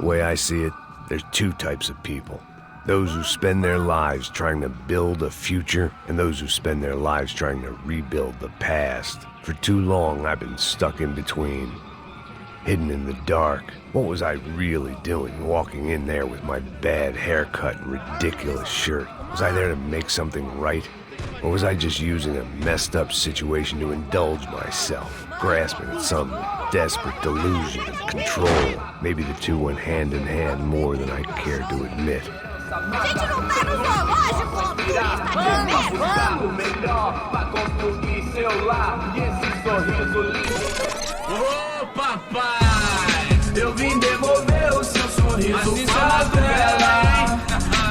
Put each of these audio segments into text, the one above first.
The way I see it, there's two types of people. Those who spend their lives trying to build a future, and those who spend their lives trying to rebuild the past. For too long, I've been stuck in between, hidden in the dark. What was I really doing, walking in there with my bad haircut and ridiculous shirt? Was I there to make something right? Or was I just using a messed up situation to indulge myself, grasping at some desperate delusion of control? Maybe the two went hand in hand more than I cared to admit. A gente não tá no zoológico, Ô papai, eu vim devolver o seu sorriso pra tela.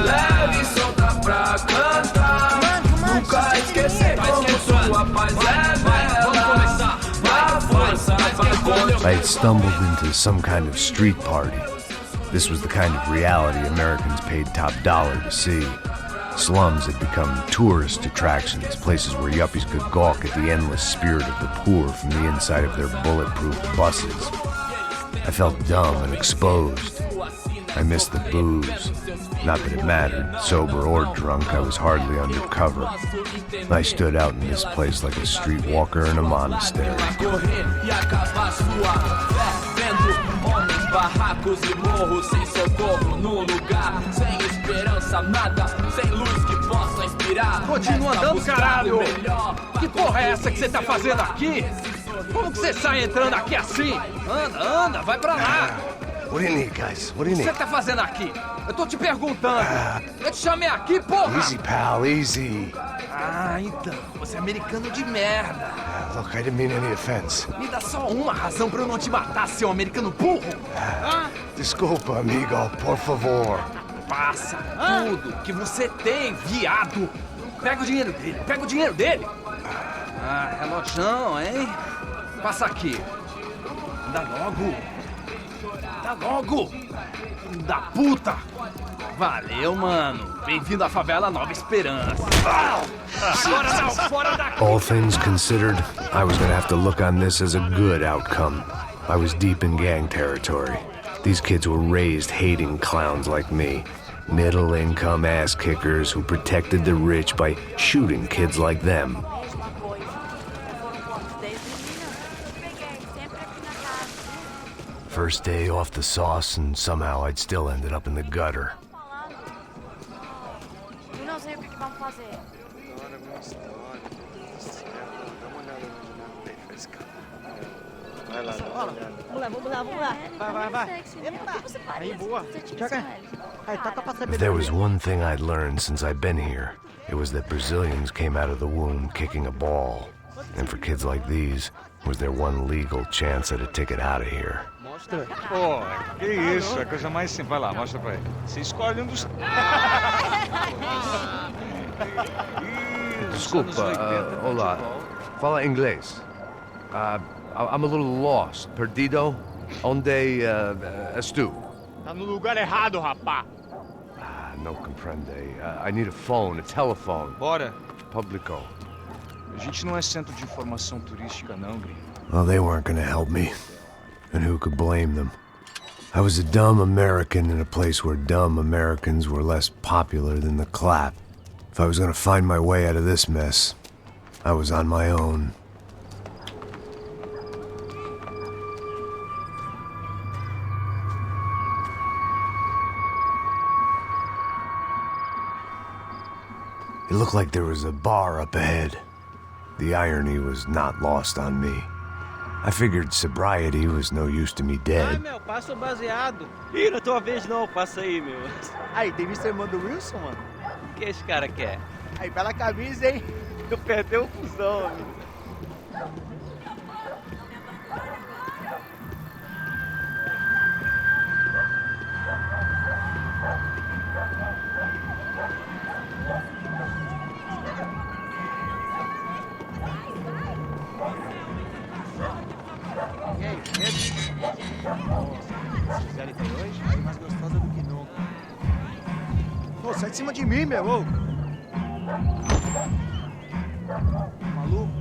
Leve e solta pra cantar. Nunca esquecer como sua paz é bela. Vá força pra continuar. I had stumbled into some kind of street party. This was the kind of reality Americans paid top dollar to see. Slums had become tourist attractions, places where yuppies could gawk at the endless spirit of the poor from the inside of their bulletproof buses. I felt dumb and exposed. I missed the booze. Not that it mattered. Sober or drunk, I was hardly undercover. I stood out in this place like a streetwalker in a monastery. Barracos e morros sem socorro no lugar, sem esperança, nada, sem luz que possa inspirar. Continua andando, caralho! Que porra é essa que você tá fazendo aqui? Como que você sai entrando aqui assim? Anda, vai pra lá! What do you need, guys? What do O you que need? você tá fazendo aqui? Eu tô te perguntando. Eu te chamei aqui, porra! Easy, pal, easy. Ah, então, você é americano de merda. Look, I didn't mean any offense. Me dá só uma razão pra eu não te matar, seu americano burro. Desculpa, amigo, por favor. Passa tudo que você tem, viado. Pega o dinheiro dele, Ah, relojão, hein? Passa aqui. Dá logo. Filho da puta. Valeu, mano. Bem-vindo à favela Nova Esperança. Agora não, fora daqui. All things considered, I was gonna have to look on this as a good outcome. I was deep in gang territory. These kids were raised hating clowns like me. Middle-income ass-kickers who protected the rich by shooting kids like them. First day off the sauce, and somehow I'd still ended up in the gutter. Eu não sei o que vamos fazer. Vamos lá. Vai. Aí, boa. Joga. Aí, toca pra saber. If there was one thing I'd learned since I'd been here, it was that Brazilians came out of the womb kicking a ball. And for kids like these, was their one legal chance at a ticket out of here. Pô, que isso, é a coisa mais simples. Vai lá, mostra pra ele. Você escolhe um dos... Desculpa, olá. Fala inglês. I'm a little lost. Perdido? Onde és tu? Tá no lugar errado, rapá. No comprende. I need a phone, a telephone. Bora. Publico. A gente não é centro de informação turística, não, gringo. Well, they weren't gonna help me. And who could blame them? I was a dumb American in a place where dumb Americans were less popular than the clap. If I was gonna find my way out of this mess, I was on my own. It looked like there was a bar up ahead. The irony was not lost on me. I figured sobriety was no use to me Ai, dead. meu, passa o baseado. Ih, não é tua vez não, passa aí, meu. Aí, tem visto a irmã do Wilson, mano? O que esse cara quer? Aí, bela camisa, hein? Tu perdeu o fusão, amigo. E aí, medo? Nossa, fizeram tem hoje? Aí, mais gostosa do que nunca. Pô, sai de cima de mim, meu! Ô. Maluco?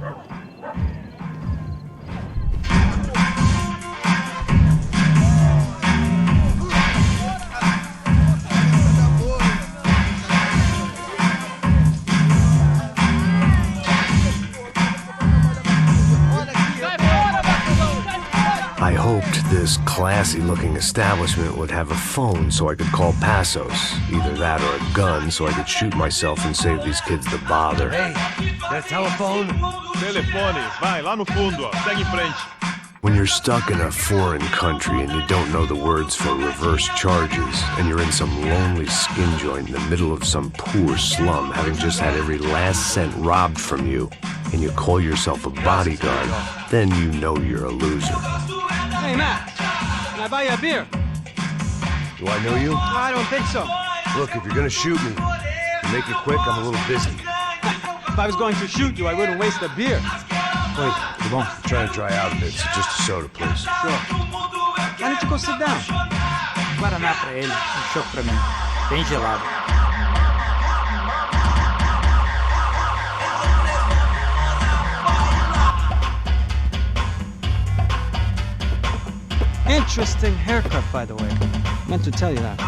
I hoped this classy-looking establishment would have a phone so I could call Passos. Either that or a gun so I could shoot myself and save these kids the bother. Hey, that telephone? Telefone, vai, lá no fundo, ó. Segue em frente. When you're stuck in a foreign country and you don't know the words for reverse charges, and you're in some lonely skin joint in the middle of some poor slum, having just had every last cent robbed from you, and you call yourself a bodyguard, then you know you're a loser. Hey, Matt. Can I buy you a beer? Do I know you? I don't think so. Look, if you're gonna shoot me, make it quick, I'm a little busy. If I was going to shoot you, I wouldn't waste a beer. Wait, come on. I'm trying to dry out a bit, so just a soda, please. Sure. Why don't you go sit down? Guaraná pra ele, chopp pra mim. Bem gelado. Interesting haircut, by the way. Meant to tell you that.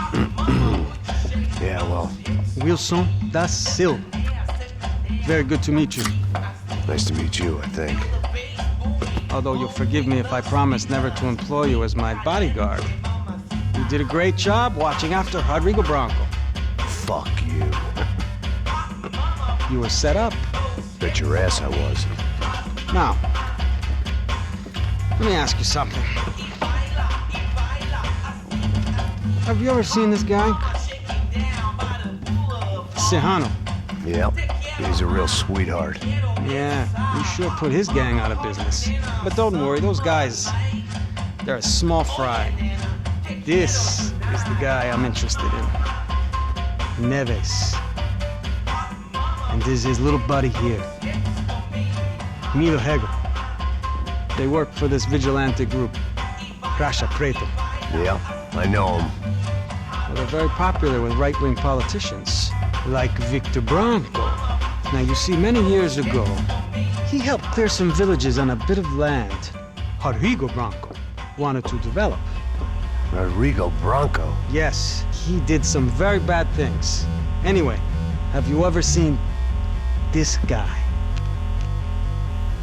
Yeah, well, Wilson da Silva. Very good to meet you. nice to meet you, I think. Although you'll forgive me if I promise never to employ you as my bodyguard. You did a great job watching after Rodrigo Branco. Fuck you. You were set up. Bet your ass I was. Now, let me ask you something. Have you ever seen this guy? Serrano. Yep, he's a real sweetheart. Yeah, he sure put his gang out of business. But don't worry, those guys, they're a small fry. This is the guy I'm interested in. Neves. And this is his little buddy here. Milo Hegel. They work for this vigilante group, Crasha Preto. Yeah, I know him. Well, they're very popular with right-wing politicians, like Victor Branco. Now, you see, many years ago, he helped clear some villages on a bit of land Rodrigo Branco wanted to develop. Rodrigo Branco? Yes, he did some very bad things. Anyway, have you ever seen this guy?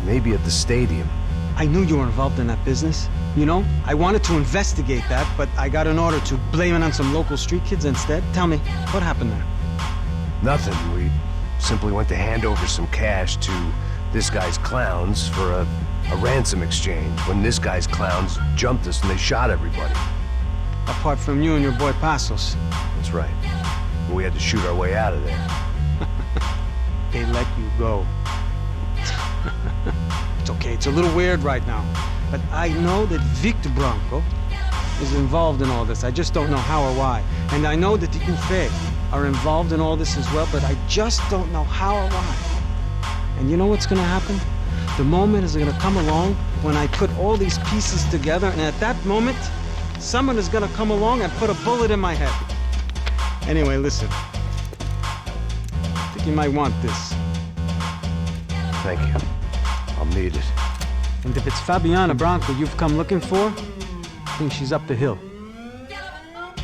Maybe at the stadium. I knew you were involved in that business. You know, I wanted to investigate that, but I got an order to blame it on some local street kids instead. Tell me, what happened there? Nothing. We simply went to hand over some cash to this guy's clowns for a ransom exchange when this guy's clowns jumped us and they shot everybody. Apart from you and your boy Passos. That's right. We had to shoot our way out of there. They let you go. It's okay, it's a little weird right now. But I know that Victor Branco is involved in all this. I just don't know how or why. And I know that the UFE are involved in all this as well, but I just don't know how or why. And you know what's gonna happen? The moment is gonna come along when I put all these pieces together, and at that moment, someone is gonna come along and put a bullet in my head. Anyway, listen. I think you might want this. Thank you. I'll need it. And if it's Fabiana Branco you've come looking for, I think she's up the hill.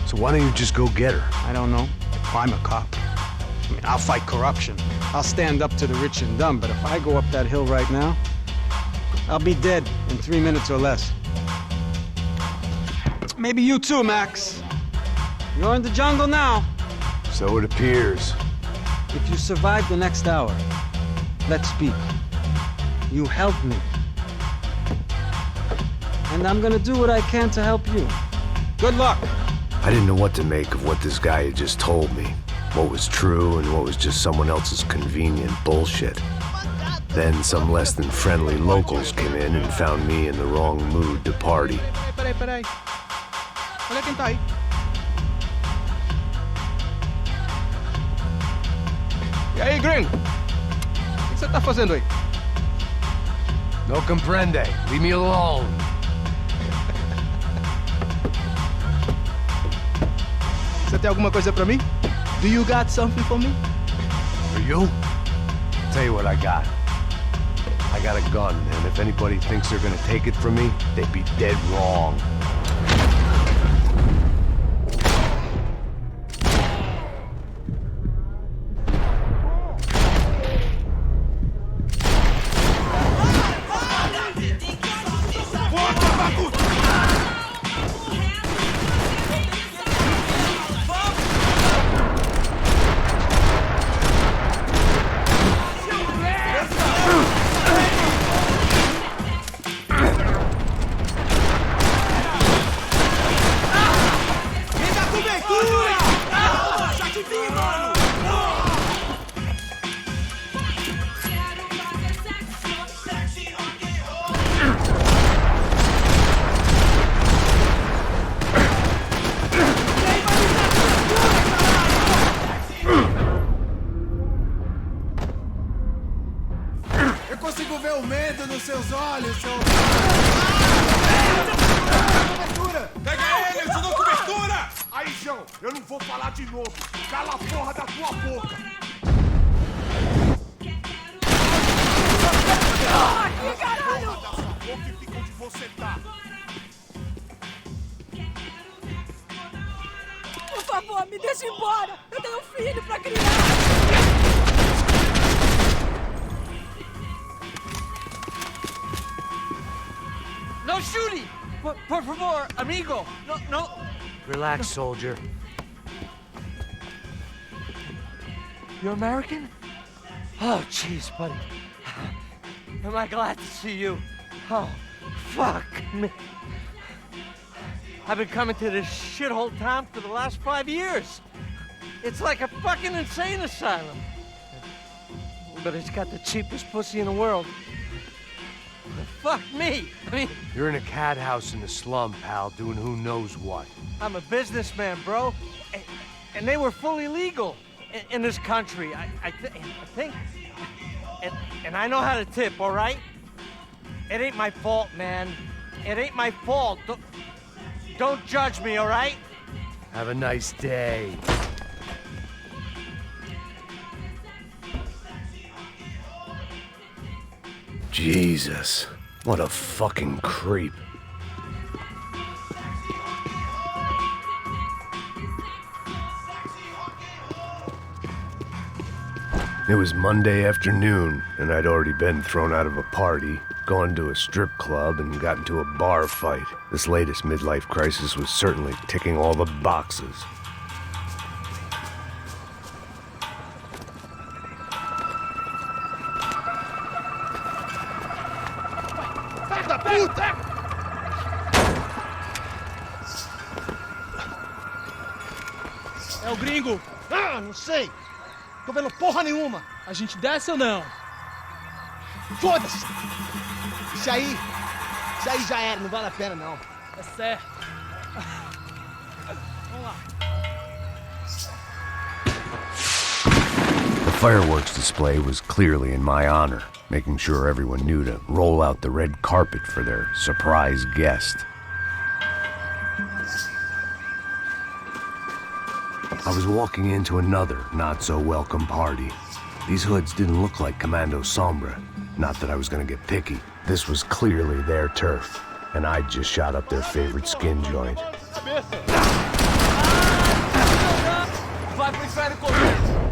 So why don't you just go get her? I don't know. I'm a cop. I mean, I'll fight corruption. I'll stand up to the rich and dumb, but if I go up that hill right now, I'll be dead in 3 minutes or less. Maybe you too, Max. You're in the jungle now. So it appears. If you survive the next hour, let's speak. You helped me. And I'm gonna do what I can to help you. Good luck. I didn't know what to make of what this guy had just told me. What was true and what was just someone else's convenient bullshit. Then some less than friendly locals came in and found me in the wrong mood to party. Peraí. Olha quem tá aí. E aí, gringo? O que você tá fazendo aí? No comprende. Leave me alone. Você tem alguma coisa pra mim? Do you got something for me? For you? Tell you what I got. I got a gun, and if anybody thinks they're gonna take it from me, they'd be dead wrong. seus olhos, seu... Pega ele, eu te dou cobertura! Aí, João, eu não vou falar de novo. Cala a porra da tua boca! Aqui, caralho! Da sua boca e fica onde você tá. Por favor, me deixa embora! Eu tenho um filho pra criar! No shooting! Por favor, amigo! No! Relax, soldier. You're American? Oh, jeez, buddy. Am I glad to see you? Oh, fuck me. I've been coming to this shithole town for the last 5 years. It's like a fucking insane asylum. But it's got the cheapest pussy in the world. Fuck me. I mean, You're in a cat house in the slum, pal, doing who knows what. I'm a businessman, bro. And they were fully legal in this country. I think. And I know how to tip, all right? It ain't my fault, man. It ain't my fault. Don't judge me, all right? Have a nice day. Jesus, what a fucking creep. It was Monday afternoon, and I'd already been thrown out of a party, gone to a strip club, and got into a bar fight. This latest midlife crisis was certainly ticking all the boxes. Filho da puta! É o gringo. Ah, não sei. Tô vendo porra nenhuma. A gente desce ou não? Foda-se. Isso aí já era. Não vale a pena, não. É certo. Vamos lá. The fireworks display was clearly in my honor, making sure everyone knew to roll out the red carpet for their surprise guest. I was walking into another not-so-welcome party. These hoods didn't look like Commando Sombra. Not that I was gonna get picky. This was clearly their turf, and I'd just shot up their favorite skin joint. Vai pro inferno correndo!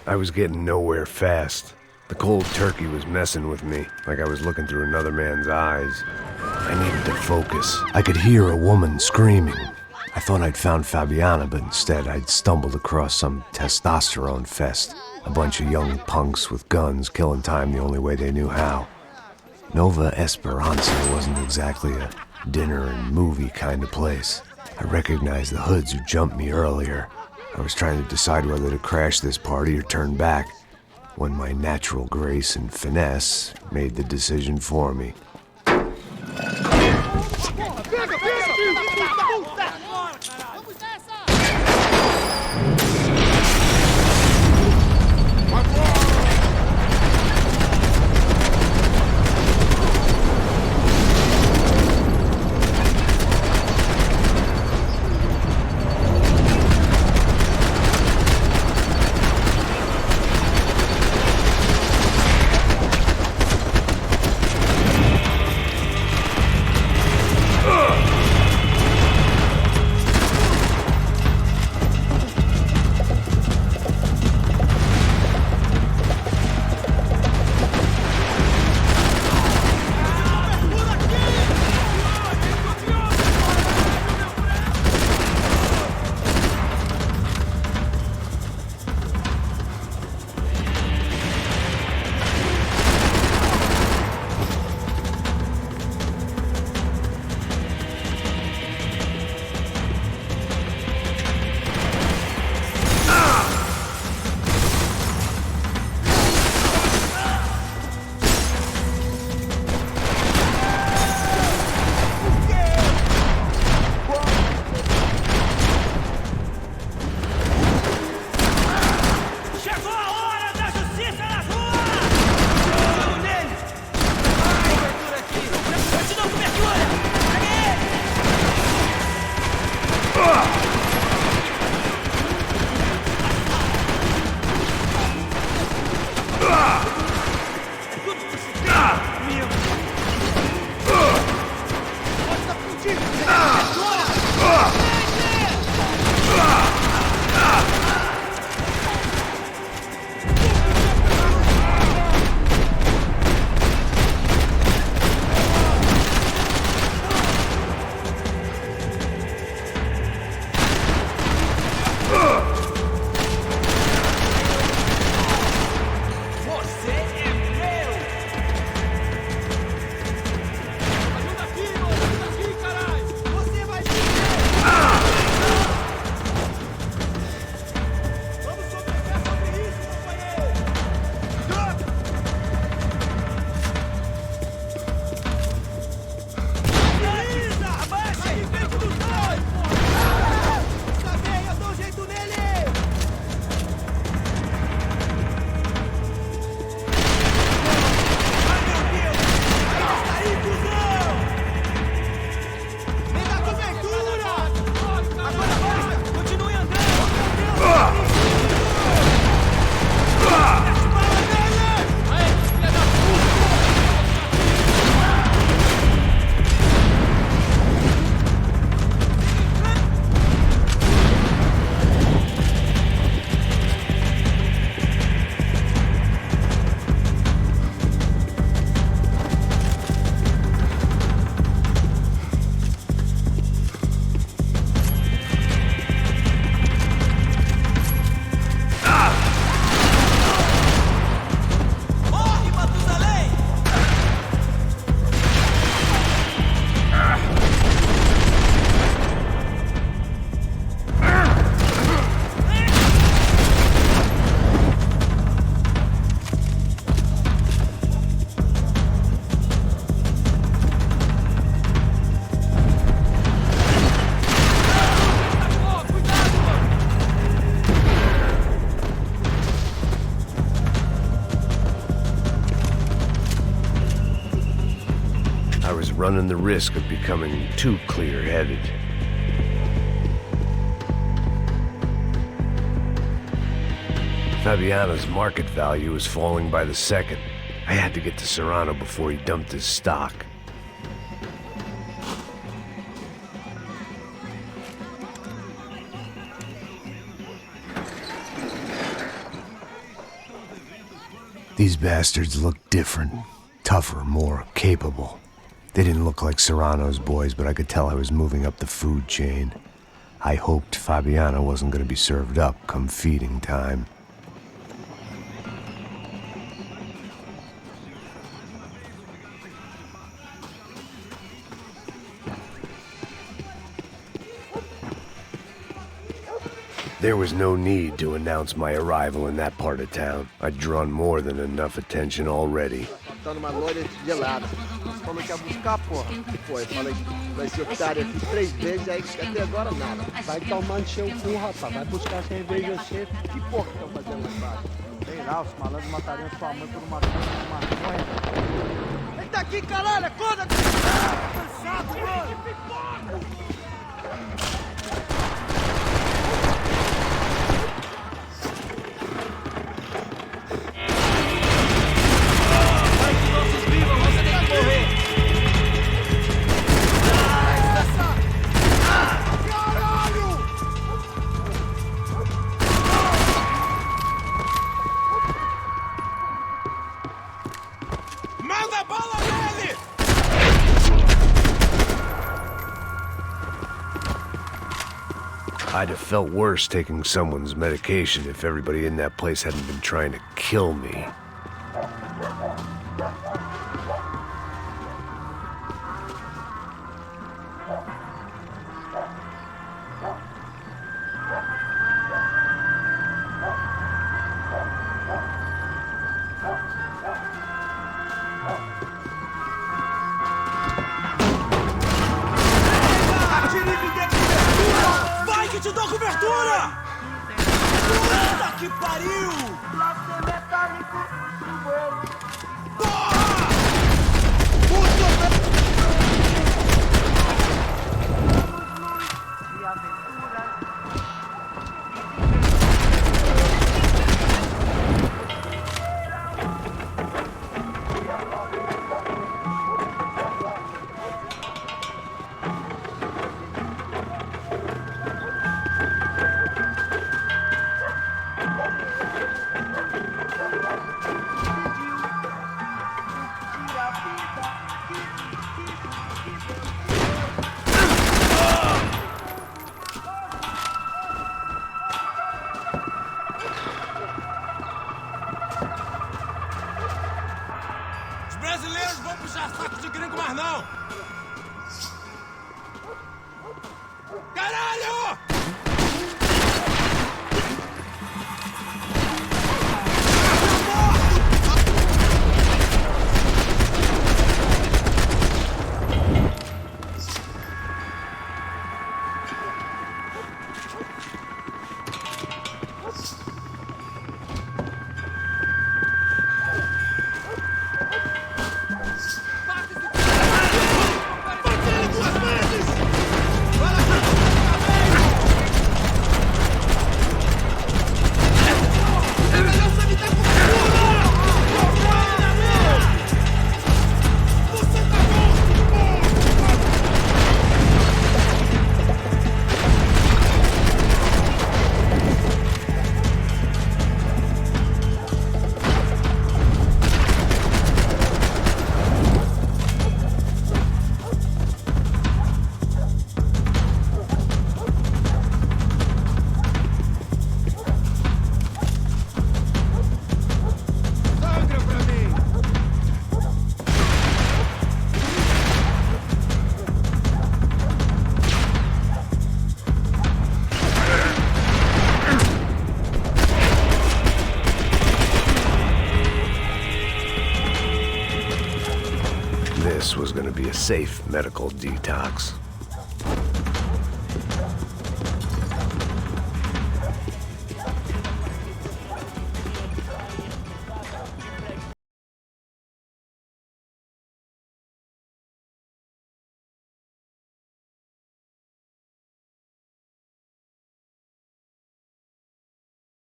I was getting nowhere fast. The cold turkey was messing with me, like I was looking through another man's eyes. I needed to focus. I could hear a woman screaming. I thought I'd found Fabiana, but instead I'd stumbled across some testosterone fest. A bunch of young punks with guns killing time the only way they knew how. Nova Esperanza wasn't exactly a dinner and movie kind of place. I recognized the hoods who jumped me earlier. I was trying to decide whether to crash this party or turn back, when my natural grace and finesse made the decision for me. Running the risk of becoming too clear-headed. Fabiana's market value was falling by the second. I had to get to Serrano before he dumped his stock. These bastards looked different, tougher, more capable. They didn't look like Serrano's boys, but I could tell I was moving up the food chain. I hoped Fabiana wasn't going to be served up come feeding time. There was no need to announce my arrival in that part of town. I'd drawn more than enough attention already. Tá numa loira gelada. Você falou que ia buscar, porra. Pô, eu falei que vai ser otário aqui 3 vezes, aí até agora nada. Vai tomar no seu cu, rapaz. Vai buscar cerveja cedo. Que porra que estão fazendo lá embaixo? Sei lá, os malandros matariam sua mãe por uma coisa de maconha. Ele tá aqui, caralho! Acorda! Cansado, mano! I'd have felt worse taking someone's medication if everybody in that place hadn't been trying to kill me. Brasileiros vão puxar saco de gringo, mas não! Caralho! This was going to be a safe medical detox.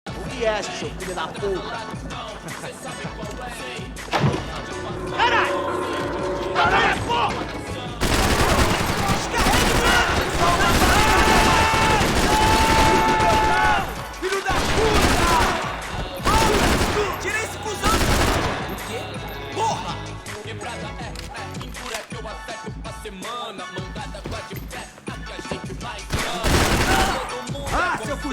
O que é, seu filho da puta? Caralho! Caralho, porra! Descarregue, mano! Filho da puta! Tira esse cuzão!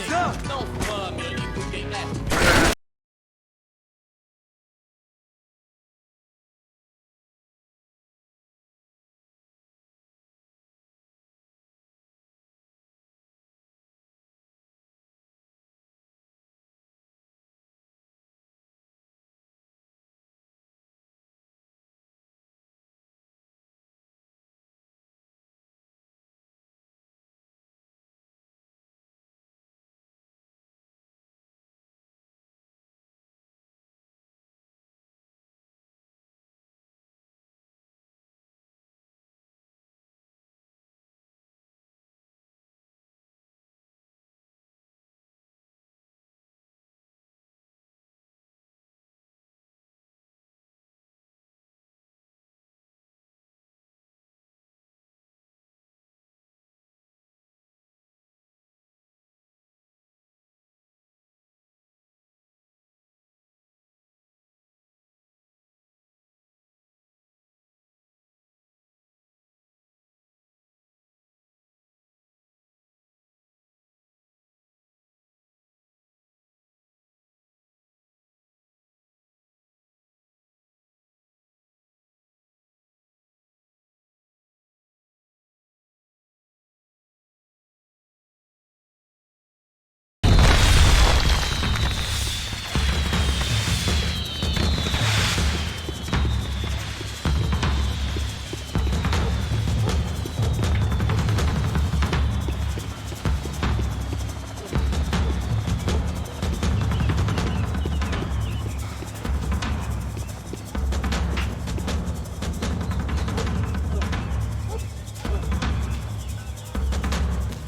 cuzão! Não fã, meu lindo, quem é?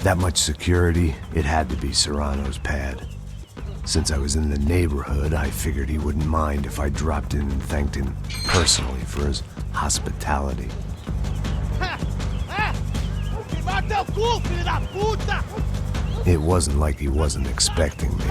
That much security, it had to be Serrano's pad. Since I was in the neighborhood, I figured he wouldn't mind if I dropped in and thanked him personally for his hospitality. It wasn't like he wasn't expecting me.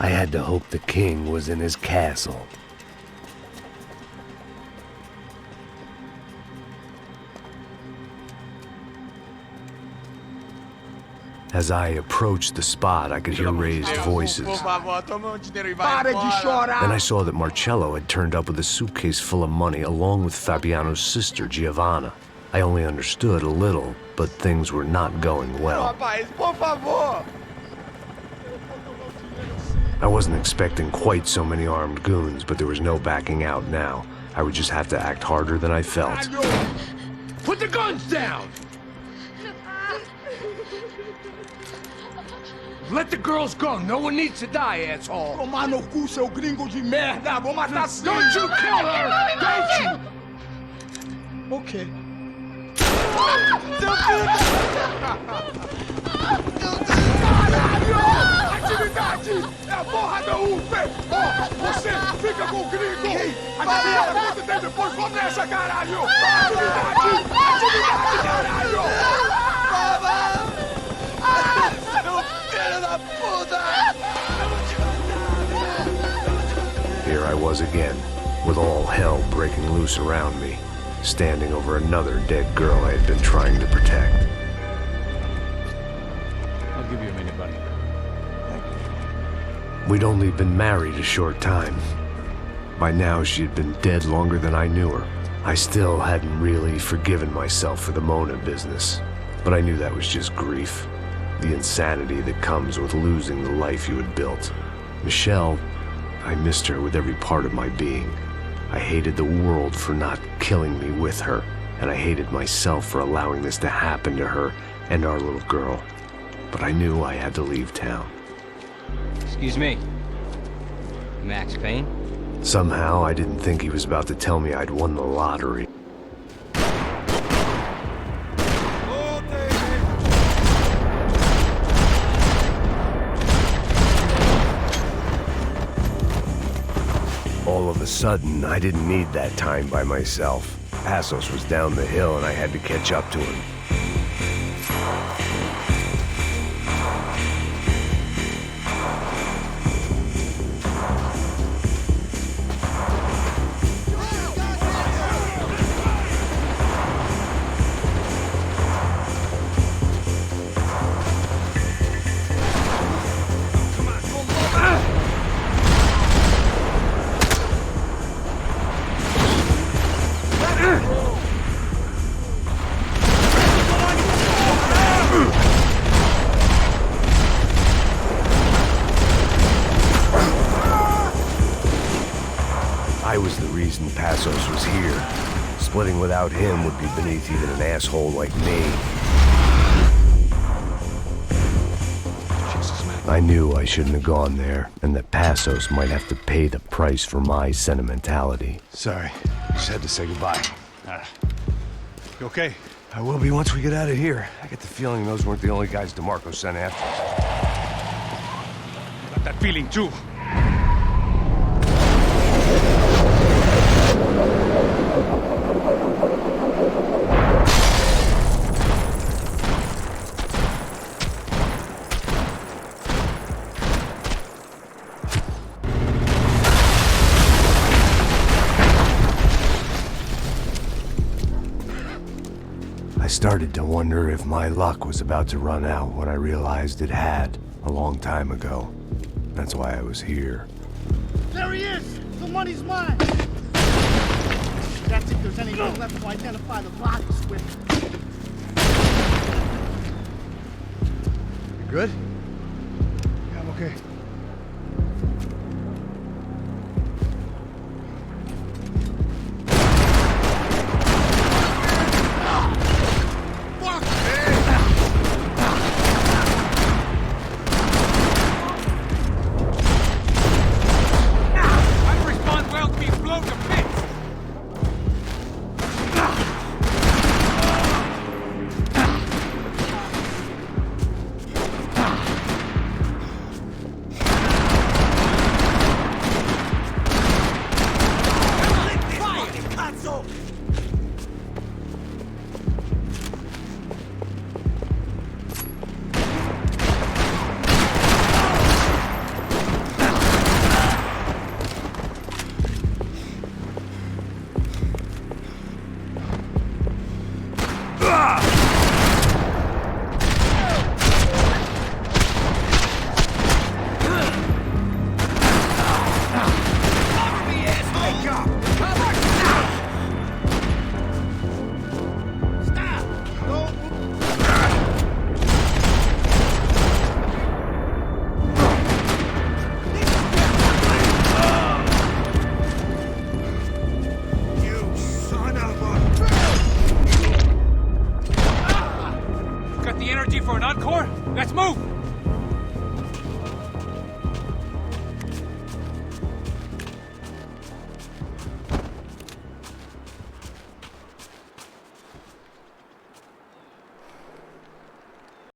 I had to hope the king was in his castle. As I approached the spot, I could hear raised voices. Then I saw that Marcello had turned up with a suitcase full of money along with Fabiano's sister, Giovanna. I only understood a little, but things were not going well. I wasn't expecting quite so many armed goons, but there was no backing out now. I would just have to act harder than I felt. Put the guns down! Let the girls go. No one needs to die, asshole. Tomar no cu, seu gringo de merda. Vou matar sim. Don't you kill her! Don't you? Okay. Caralho! Atividade! É a porra da UP! Você fica com o gringo! A galera conta tem depois. Vamos nessa, caralho! Atividade! Atividade, caralho! Here I was again, with all hell breaking loose around me, standing over another dead girl I had been trying to protect. I'll give you a minute, buddy. We'd only been married a short time. By now, she had been dead longer than I knew her. I still hadn't really forgiven myself for the Mona business, but I knew that was just grief. The insanity that comes with losing the life you had built. Michelle, I missed her with every part of my being. I hated the world for not killing me with her, and I hated myself for allowing this to happen to her and our little girl. But I knew I had to leave town. Excuse me. Max Payne? Somehow, I didn't think he was about to tell me I'd won the lottery. All of a sudden, I didn't need that time by myself. Passos was down the hill and I had to catch up to him. I was the reason Passos was here. Splitting without him would be beneath even an asshole like me. I knew I shouldn't have gone there, and that Passos might have to pay the price for my sentimentality. Sorry. Just had to say goodbye. You okay? I will be once we get out of here. I get the feeling those weren't the only guys DeMarco sent after us. Got that feeling too. I started to wonder if my luck was about to run out when I realized it had, a long time ago. That's why I was here. There he is! The money's mine! That's if there's anyone left to identify the bodies with. You good? Yeah, I'm okay.